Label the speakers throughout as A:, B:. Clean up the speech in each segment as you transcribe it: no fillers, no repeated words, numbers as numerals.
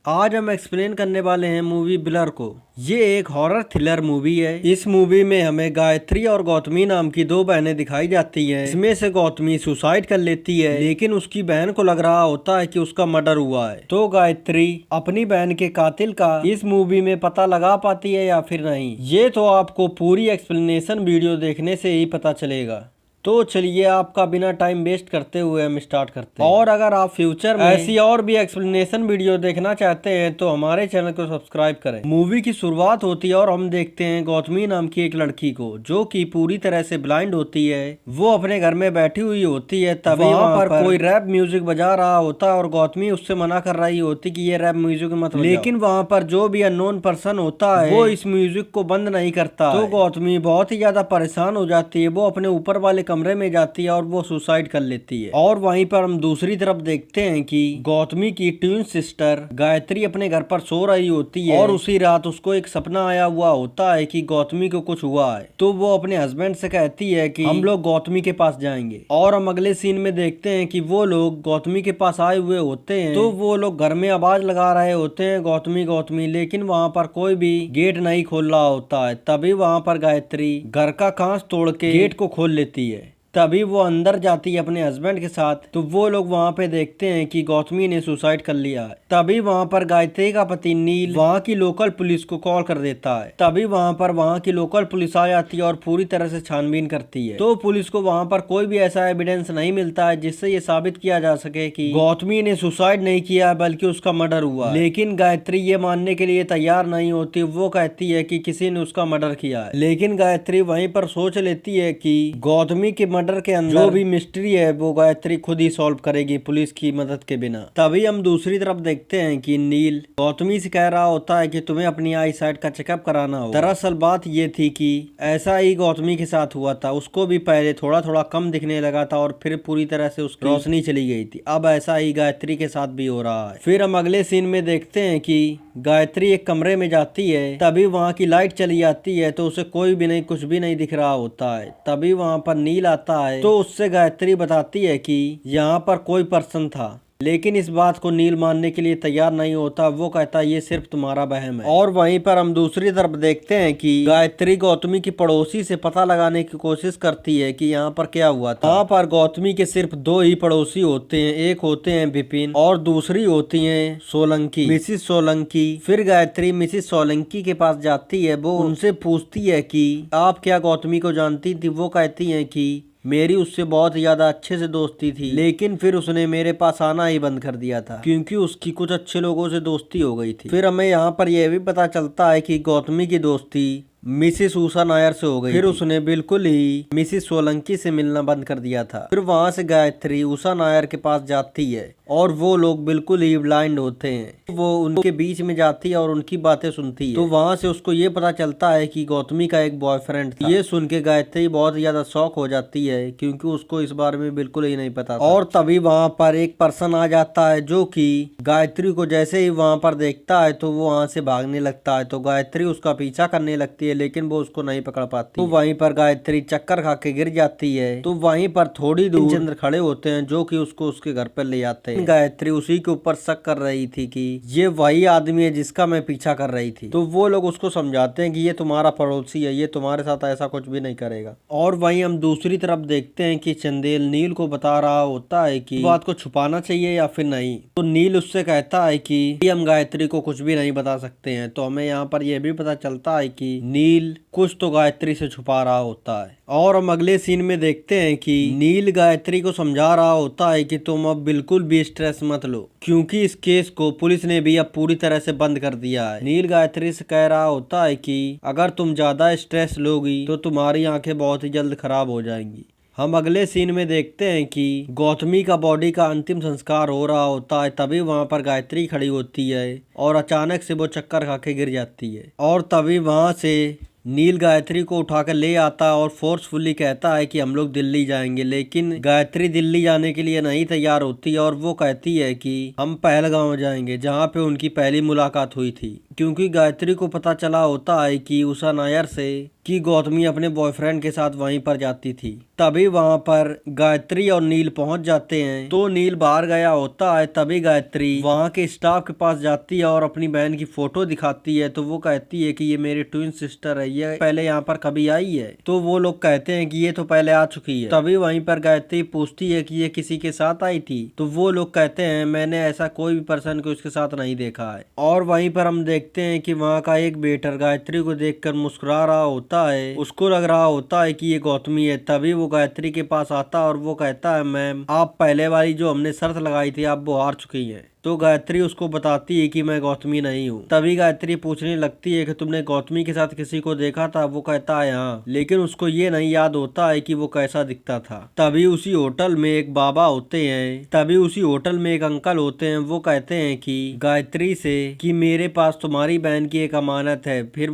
A: आज हम एक्सप्लेन करने वाले हैं मूवी ब्लर को। ये एक हॉरर थ्रिलर मूवी है। इस मूवी में हमें गायत्री और गौतमी नाम की दो बहनें दिखाई जाती हैं। इसमें से गौतमी सुसाइड कर लेती है, लेकिन उसकी बहन को लग रहा होता है कि उसका मर्डर हुआ है। तो गायत्री अपनी बहन के कातिल का इस मूवी में पता लगा पाती है या फिर नहीं, ये तो आपको पूरी एक्सप्लेनेशन वीडियो देखने से ही पता चलेगा। तो चलिए आपका बिना टाइम वेस्ट करते हुए हम स्टार्ट करते हैं। और अगर आप फ्यूचर में ऐसी और भी एक्सप्लेनेशन वीडियो देखना चाहते हैं तो हमारे चैनल को सब्सक्राइब करें। मूवी की शुरुआत होती है और हम देखते हैं गौतमी नाम की एक लड़की को, जो कि पूरी तरह से ब्लाइंड होती है। वो अपने घर में बैठी हुई होती है, तभी वहाँ पर कोई रैप म्यूजिक बजा रहा होता है और गौतमी उससे मना कर रही होती कि ये रैप म्यूजिक मत बजाओ। लेकिन वहाँ पर जो भी अननोन पर्सन होता है वो इस म्यूजिक को बंद नहीं करता। तो गौतमी बहुत ही ज्यादा परेशान हो जाती है। वो अपने ऊपर वाले कमरे में जाती है और वो सुसाइड कर लेती है। और वहीं पर हम दूसरी तरफ देखते हैं कि गौतमी की ट्विन सिस्टर गायत्री अपने घर पर सो रही होती है और उसी रात उसको एक सपना आया हुआ होता है कि गौतमी को कुछ हुआ है। तो वो अपने हस्बैंड से कहती है कि हम लोग गौतमी के पास जाएंगे। और हम अगले सीन में देखते हैं कि वो लोग गौतमी के पास आए हुए होते हैं। तो वो लोग घर में आवाज लगा रहे होते हैं गौतमी गौतमी, लेकिन वहाँ पर कोई भी गेट नहीं खोल रहा होता है। तभी वहाँ पर गायत्री घर का कांच तोड़ के गेट को खोल लेती है। तभी वो अंदर जाती है अपने हस्बैंड के साथ। तो वो लोग वहाँ पे देखते हैं कि गौतमी ने सुसाइड कर लिया है। तभी वहाँ पर गायत्री का पति नील वहाँ की लोकल पुलिस को कॉल कर देता है। तभी वहाँ की लोकल पुलिस आ जाती है और पूरी तरह से छानबीन करती है। तो पुलिस को वहाँ पर कोई भी ऐसा एविडेंस नहीं मिलता है जिससे ये साबित किया जा सके कि गौतमी ने सुसाइड नहीं किया बल्कि उसका मर्डर हुआ। लेकिन गायत्री ये मानने के लिए तैयार नहीं होती। वो कहती है कि किसी ने उसका मर्डर किया है। लेकिन गायत्री वहीं पर सोच लेती है कि गौतमी के मर्डर के अंदर जो भी मिस्ट्री है वो गायत्री खुद ही सॉल्व करेगी पुलिस की मदद के बिना। तभी हम दूसरी तरफ देखते हैं कि नील गौतमी से कह रहा होता है कि तुम्हें अपनी आई साइट का चेकअप कराना हो। दरअसल बात ये थी कि ऐसा ही गौतमी के साथ हुआ था। उसको भी पहले थोड़ा थोड़ा कम दिखने लगा था और फिर पूरी तरह से उसकी रोशनी चली गई थी। अब ऐसा ही गायत्री के साथ भी हो रहा है। फिर हम अगले सीन में देखते हैं कि गायत्री एक कमरे में जाती है। तभी वहाँ की लाइट चली जाती है तो उसे कोई भी नहीं, कुछ भी नहीं दिख रहा होता है। तभी वहाँ पर नील आता है तो उससे गायत्री बताती है कि यहाँ पर कोई पर्सन था, लेकिन इस बात को नील मानने के लिए तैयार नहीं होता। वो कहता है ये सिर्फ तुम्हारा वहम है। और वहीं पर हम दूसरी तरफ देखते हैं कि गायत्री गौतमी की पड़ोसी से पता लगाने की कोशिश करती है कि यहाँ पर क्या हुआ था। यहाँ पर गौतमी के सिर्फ दो ही पड़ोसी होते हैं। एक होते हैं विपिन और दूसरी होती है सोलंकी, मिसिस सोलंकी। फिर गायत्री मिसिस सोलंकी के पास जाती है। वो उनसे पूछती है कि आप क्या गौतमी को जानती थी। वो कहती है कि मेरी उससे बहुत ज्यादा अच्छे से दोस्ती थी, लेकिन फिर उसने मेरे पास आना ही बंद कर दिया था क्योंकि उसकी कुछ अच्छे लोगों से दोस्ती हो गई थी। फिर हमें यहाँ पर यह भी पता चलता है कि गौतमी की दोस्ती मिसिस उषा नायर से हो गई। फिर उसने बिल्कुल ही मिसिस सोलंकी से मिलना बंद कर दिया था। फिर वहाँ से गायत्री उषा नायर के पास जाती है और वो लोग बिल्कुल ही ब्लाइंड होते हैं। वो उनके बीच में जाती है और उनकी बातें सुनती है। तो वहाँ से उसको ये पता चलता है कि गौतमी का एक बॉयफ्रेंड था। ये सुन के गायत्री बहुत ज्यादा शॉक हो जाती है क्योंकि उसको इस बारे में बिल्कुल ही नहीं पता था। और तभी वहाँ पर एक पर्सन आ जाता है जो कि गायत्री को जैसे ही वहाँ पर देखता है तो वो वहाँ से भागने लगता है। तो गायत्री उसका पीछा करने लगती है, लेकिन वो उसको नहीं पकड़ पाती। तो वहीं पर गायत्री चक्कर खा के गिर जाती है। तो वहीं पर थोड़ी दूर चंद्र खड़े होते हैं जो कि उसको उसके घर पर ले आते हैं। गायत्री उसी के ऊपर शक कर रही थी कि ये वही आदमी है जिसका मैं पीछा कर रही थी। तो वो लोग उसको समझाते हैं कि ये तुम्हारा पड़ोसी है, ये तुम्हारे साथ ऐसा कुछ भी नहीं करेगा। और वहीं हम दूसरी तरफ देखते हैं कि चंदेल नील को बता रहा होता है कि बात को छुपाना चाहिए या फिर नहीं। तो नील उससे कहता है कि हम गायत्री को कुछ भी नहीं बता सकते हैं। तो हमें यहाँ पर यह भी पता चलता है कि नील कुछ तो गायत्री से छुपा रहा होता है। और हम अगले सीन में देखते हैं कि नील गायत्री को समझा रहा होता है कि तुम अब बिल्कुल भी स्ट्रेस मत लो क्योंकि इस केस को पुलिस ने भी अब पूरी तरह से बंद कर दिया है। नील गायत्री से कह रहा होता है कि अगर तुम ज्यादा स्ट्रेस लोगी तो तुम्हारी आंखें बहुत ही जल्द खराब हो जाएंगी। हम अगले सीन में देखते हैं कि गौतमी का बॉडी का अंतिम संस्कार हो रहा होता है। तभी वहाँ पर गायत्री खड़ी होती है और अचानक से वो चक्कर खा के गिर जाती है। और तभी वहाँ से नील गायत्री को उठाकर ले आता है और फोर्सफुली कहता है कि हम लोग दिल्ली जाएंगे। लेकिन गायत्री दिल्ली जाने के लिए नहीं तैयार होती है और वो कहती है कि हम पहलगांव जाएंगे जहाँ पे उनकी पहली मुलाकात हुई थी। क्योंकि गायत्री को पता चला होता है कि उषा नायर से कि गौतमी अपने बॉयफ्रेंड के साथ वहीं पर जाती थी। तभी वहां पर गायत्री और नील पहुंच जाते हैं। तो नील बाहर गया होता है, तभी गायत्री वहां के स्टाफ के पास जाती है और अपनी बहन की फोटो दिखाती है। तो वो कहती है कि ये मेरी ट्विन सिस्टर है, ये पहले यहाँ पर कभी आई है। तो वो लोग कहते हैं कि ये तो पहले आ चुकी है। तभी वहीं पर गायत्री पूछती है कि ये किसी के साथ आई थी। तो वो लोग कहते हैं मैंने ऐसा कोई भी पर्सन को उसके साथ नहीं देखा है। और वहीं पर हम देखते हैं कि वहाँ का एक वेटर गायत्री को देखकर मुस्कुरा रहा होता है। उसको लग रहा होता है कि ये गौतमी है। तभी वो गायत्री के पास आता और वो कहता है मैम, आप पहले वाली जो हमने शर्त लगाई थी आप वो हार चुकी हैं। तो गायत्री उसको बताती है कि मैं गौतमी नहीं हूँ। तभी गायत्री पूछने लगती है कि तुमने गौतमी के साथ किसी को देखा था। वो कहता है हाँ, लेकिन उसको ये नहीं याद होता है कि वो कैसा दिखता था। तभी उसी होटल में एक बाबा होते हैं, तभी उसी होटल में एक अंकल होते हैं। वो कहते हैं कि गायत्री से कि मेरे पास तुम्हारी बहन की एक अमानत है। फिर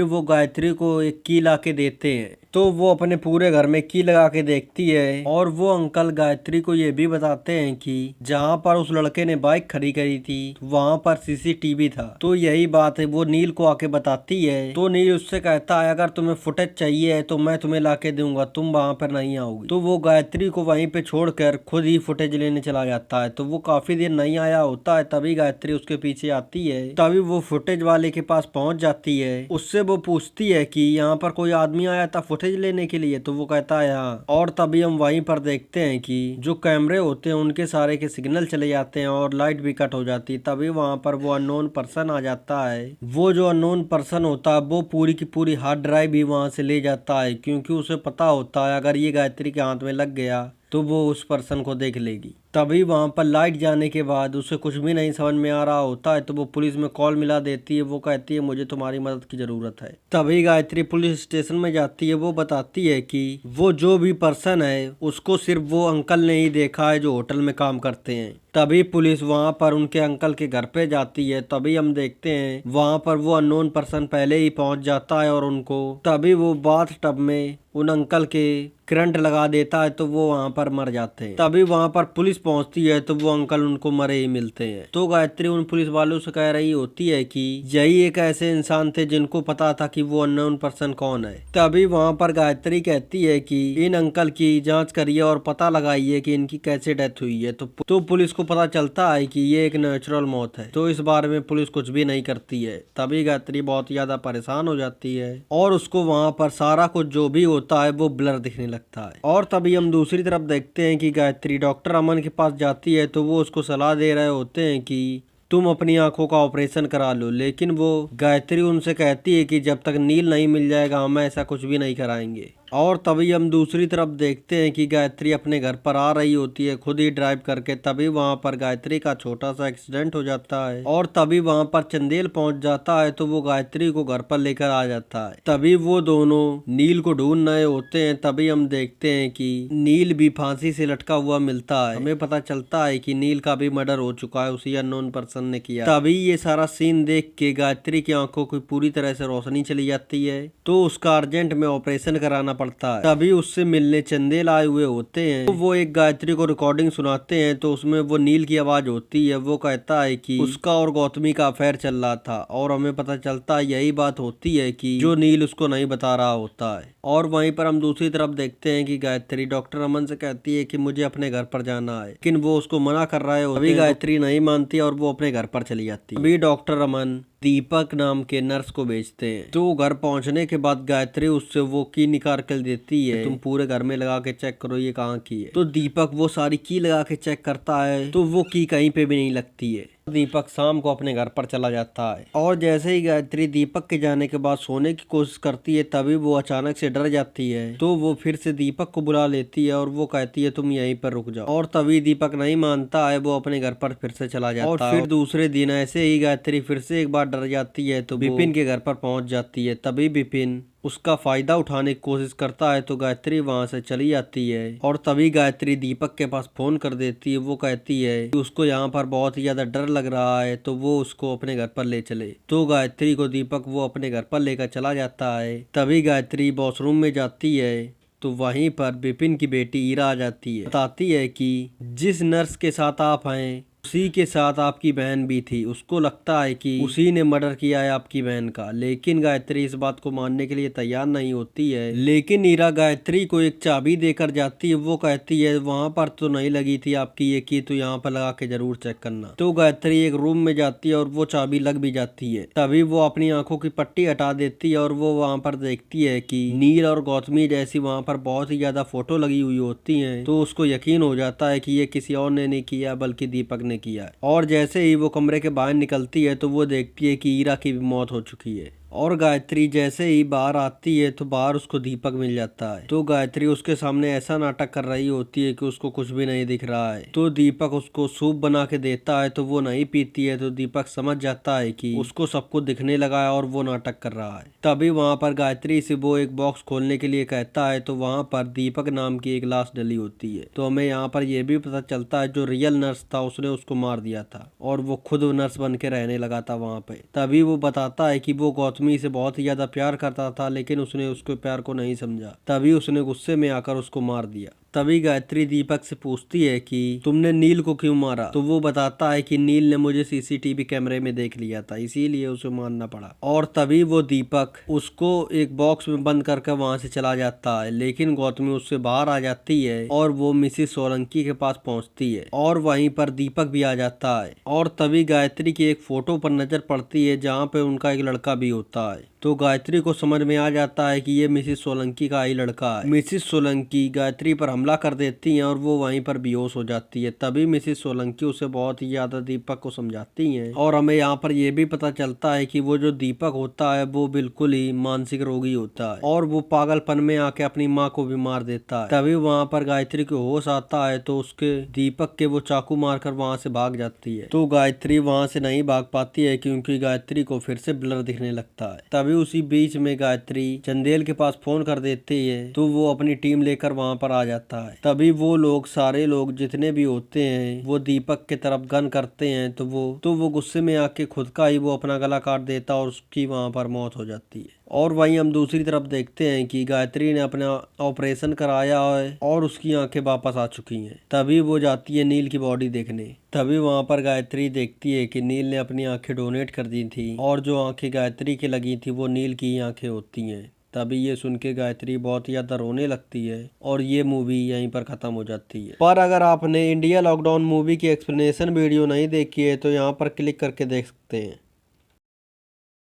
A: वो गायत्री को एक की ला के देते हैं। तो वो अपने पूरे घर में की लगा के देखती है और वो अंकल गायत्री को ये भी बताते हैं कि जहाँ पर उस लड़के ने बाइक खड़ी करी थी वहाँ पर सीसीटीवी था। तो यही बात है वो नील को आके बताती है। तो नील उससे कहता है अगर तुम्हें फुटेज चाहिए तो मैं तुम्हें ला के दूंगा, तुम वहाँ पर नहीं आओगी। तो वो गायत्री को वहीं पे छोड़कर खुद ही फुटेज लेने चला जाता है। तो वो काफी देर नहीं आया होता है, तभी गायत्री उसके पीछे आती है। तभी वो फुटेज वाले के पास पहुंच जाती है। उससे वो पूछती है कि यहाँ पर कोई आदमी आया था फुटेज लेने के लिए। तो वो कहता है हाँ। और तभी हम वहीं पर देखते हैं कि जो कैमरे होते हैं उनके सारे के सिग्नल चले जाते हैं और लाइट भी कट हो जाती है। तभी वहां पर वो अननोन पर्सन आ जाता है। वो जो अननोन पर्सन होता है वो पूरी की पूरी हार्ड ड्राइव भी वहां से ले जाता है, क्योंकि उसे पता होता है अगर ये गायत्री के हाथ में लग गया तो वो उस पर्सन को देख लेगी। तभी वहां पर लाइट जाने के बाद उसे कुछ भी नहीं समझ में आ रहा होता है। तो वो पुलिस में कॉल मिला देती है। वो कहती है मुझे तुम्हारी मदद की जरूरत है। तभी गायत्री पुलिस स्टेशन में जाती है। वो बताती है कि वो जो भी पर्सन है उसको सिर्फ वो अंकल ने ही देखा है जो होटल में काम करते हैं। तभी पुलिस वहां पर उनके अंकल के घर पे जाती है। तभी हम देखते हैं वहां पर वो अननोन पर्सन पहले ही पहुंच जाता है और उनको तभी वो बाथ टब में उन अंकल के करंट लगा देता है। तो वो वहां पर मर जाते हैं। तभी वहां पर पुलिस पहुंचती है तो वो अंकल उनको मरे ही मिलते हैं। तो गायत्री उन पुलिस वालों से कह रही होती है कि यही एक ऐसे इंसान थे जिनको पता था कि वो अननोन पर्सन कौन है। तभी वहां पर गायत्री कहती है कि इन अंकल की जांच करिए और पता लगाइए कि इनकी कैसे डेथ हुई है। तो पुलिस को पता चलता है कि ये एक नेचुरल मौत है। तो इस बारे में पुलिस कुछ भी नहीं करती है। तभी गायत्री बहुत ज्यादा परेशान हो जाती है और उसको वहां पर सारा कुछ जो भी होता है वो ब्लर दिखने लगता है। और तभी हम दूसरी तरफ देखते हैं कि गायत्री डॉक्टर अमन के पास जाती है। तो वो उसको सलाह दे रहे होते हैं कि तुम अपनी आंखों का ऑपरेशन करा लो। लेकिन वो गायत्री उनसे कहती है कि जब तक नील नहीं मिल जाएगा हम ऐसा कुछ भी नहीं कराएंगे। और तभी हम दूसरी तरफ देखते हैं कि गायत्री अपने घर पर आ रही होती है खुद ही ड्राइव करके। तभी वहां पर गायत्री का छोटा सा एक्सीडेंट हो जाता है और तभी वहां पर चंदेल पहुंच जाता है। तो वो गायत्री को घर पर लेकर आ जाता है। तभी वो दोनों नील को ढूंढ रहे होते हैं। तभी हम देखते हैं कि नील भी फांसी से लटका हुआ मिलता है। हमें पता चलता है कि नील का भी मर्डर हो चुका है, उसी अननोन पर्सन ने किया। तभी ये सारा सीन देख के गायत्री की आंखों की पूरी तरह से रोशनी चली जाती है। तो उसका अर्जेंट में ऑपरेशन कराना पड़ता है। तभी उससे मिलने चंदेल आए हुए होते हैं। तो वो एक गायत्री को रिकॉर्डिंग सुनाते हैं। तो उसमें वो नील की आवाज होती है। वो कहता है कि उसका और गौतमी का अफेयर चल रहा था और हमें पता चलता है यही बात होती है कि जो नील उसको नहीं बता रहा होता है। और वहीं पर हम दूसरी तरफ देखते हैं कि गायत्री डॉक्टर अमन से कहती है कि मुझे अपने घर पर जाना है, लेकिन वो उसको मना कर रहा है। अभी गायत्री नहीं मानती और वो अपने घर पर चली जाती है। अभी डॉक्टर अमन दीपक नाम के नर्स को भेजते हैं। तो घर पहुंचने के बाद गायत्री उससे वो की निकाल कर देती है। तुम पूरे घर में लगा के चेक करो ये कहाँ की है। तो दीपक वो सारी की लगा के चेक करता है तो वो की कहीं पे भी नहीं लगती है। दीपक शाम को अपने घर पर चला जाता है और जैसे ही गायत्री दीपक के जाने के बाद सोने की कोशिश करती है तभी वो अचानक से डर जाती है। तो वो फिर से दीपक को बुला लेती है और वो कहती है तुम यहीं पर रुक जाओ। और तभी दीपक नहीं मानता है, वो अपने घर पर फिर से चला जाता है। और फिर दूसरे दिन ऐसे ही गायत्री फिर से एक बार डर जाती है तो विपिन के घर पर पहुंच जाती है। तभी विपिन उसका फायदा उठाने की कोशिश करता है तो गायत्री वहां से चली जाती है। और तभी गायत्री दीपक के पास फोन कर देती है। वो कहती है कि उसको यहाँ पर बहुत ही ज्यादा डर लग रहा है तो वो उसको अपने घर पर ले चले। तो गायत्री को दीपक वो अपने घर पर लेकर चला जाता है। तभी गायत्री वॉशरूम में जाती है तो वहीं पर विपिन की बेटी ईरा आ जाती है। बताती है कि जिस नर्स के साथ आप हैं उसी के साथ आपकी बहन भी थी। उसको लगता है कि उसी ने मर्डर किया है आपकी बहन का, लेकिन गायत्री इस बात को मानने के लिए तैयार नहीं होती है। लेकिन नीरा गायत्री को एक चाबी देकर जाती है। वो कहती है वहां पर तो नहीं लगी थी आपकी ये की, तो यहाँ पर लगा के जरूर चेक करना। तो गायत्री एक रूम में जाती है और वो चाबी लग भी जाती है। तभी वो अपनी आंखों की पट्टी हटा देती है और वो वहां पर देखती है कि नील और गौतमी जैसी वहां पर बहुत ही ज्यादा फोटो लगी हुई होती है। तो उसको यकीन हो जाता है कि ये किसी और ने नहीं किया बल्कि दीपक ने किया है। और जैसे ही वो कमरे के बाहर निकलती है तो वो देखती है कि ईरा की भी मौत हो चुकी है। और गायत्री जैसे ही बाहर आती है तो बाहर उसको दीपक मिल जाता है। तो गायत्री उसके सामने ऐसा नाटक कर रही होती है कि उसको कुछ भी नहीं दिख रहा है। तो दीपक उसको सूप बना के देता है तो वो नहीं पीती है। तो दीपक समझ जाता है कि उसको सब कुछ दिखने लगा है और वो नाटक कर रहा है। तभी वहां पर गायत्री से वो एक बॉक्स खोलने के लिए कहता है तो वहां पर दीपक नाम की एक लाश डली होती है। तो हमें यहाँ पर यह भी पता चलता है जो रियल नर्स था उसने उसको मार दिया था और वो खुद नर्स बन के रहने लगा था वहां पे। तभी वो बताता है कि वो गौतमी से बहुत ही ज्यादा प्यार करता था, लेकिन उसने उसके प्यार को नहीं समझा। तभी उसने गुस्से में आकर उसको मार दिया। तभी गायत्री दीपक से पूछती है कि तुमने नील को क्यों मारा। तो वो बताता है कि नील ने मुझे सीसीटीवी कैमरे में देख लिया था, इसीलिए उसे मारना पड़ा। और तभी वो दीपक उसको एक बॉक्स में बंद करके वहां से चला जाता है, लेकिन गौतमी उससे बाहर आ जाती है और वो मिसिस सोलंकी के पास पहुंचती है और वहीं पर दीपक भी आ जाता है। और तभी गायत्री की एक फोटो पर नजर पड़ती है जहाँ पे उनका एक लड़का भी होता है। तो गायत्री को समझ में आ जाता है कि ये मिसिस सोलंकी का ही लड़का है। मिसिस सोलंकी गायत्री पर हमला कर देती हैं और वो वहीं पर बेहोश हो जाती है। तभी मिसिस सोलंकी उसे बहुत ही ज्यादा दीपक को समझाती हैं और हमें यहाँ पर यह भी पता चलता है कि वो जो दीपक होता है वो बिल्कुल ही मानसिक रोगी होता है और वो पागलपन में आके अपनी माँ को भी मार देता है। तभी वहाँ पर गायत्री को होश आता है तो उसके दीपक के वो चाकू मारकर वहाँ से भाग जाती है। तो गायत्री वहाँ से नहीं भाग पाती है क्योंकि गायत्री को फिर से ब्लर दिखने लगता है। तभी उसी बीच में गायत्री चंदेल के पास फोन कर देती है तो वो अपनी टीम लेकर वहां पर आ जाता है। तभी वो लोग सारे लोग जितने भी होते हैं वो दीपक के तरफ गन करते हैं तो वो गुस्से में आके खुद का ही वो अपना गला काट देता और उसकी वहां पर मौत हो जाती है। और वहीं हम दूसरी तरफ देखते हैं कि गायत्री ने अपना ऑपरेशन कराया है और उसकी आंखें वापस आ चुकी हैं। तभी वो जाती है नील की बॉडी देखने। तभी वहां पर गायत्री देखती है कि नील ने अपनी आंखें डोनेट कर दी थी और जो आंखें गायत्री की लगी थी वो नील की आंखें होती हैं। तभी ये सुन के गायत्री बहुत ही ज्यादा रोने लगती है और ये मूवी यहीं पर खत्म हो जाती है। पर अगर आपने इंडिया लॉकडाउन मूवी की एक्सप्लेनेशन वीडियो नहीं देखी है तो यहाँ पर क्लिक करके देख सकते हैं।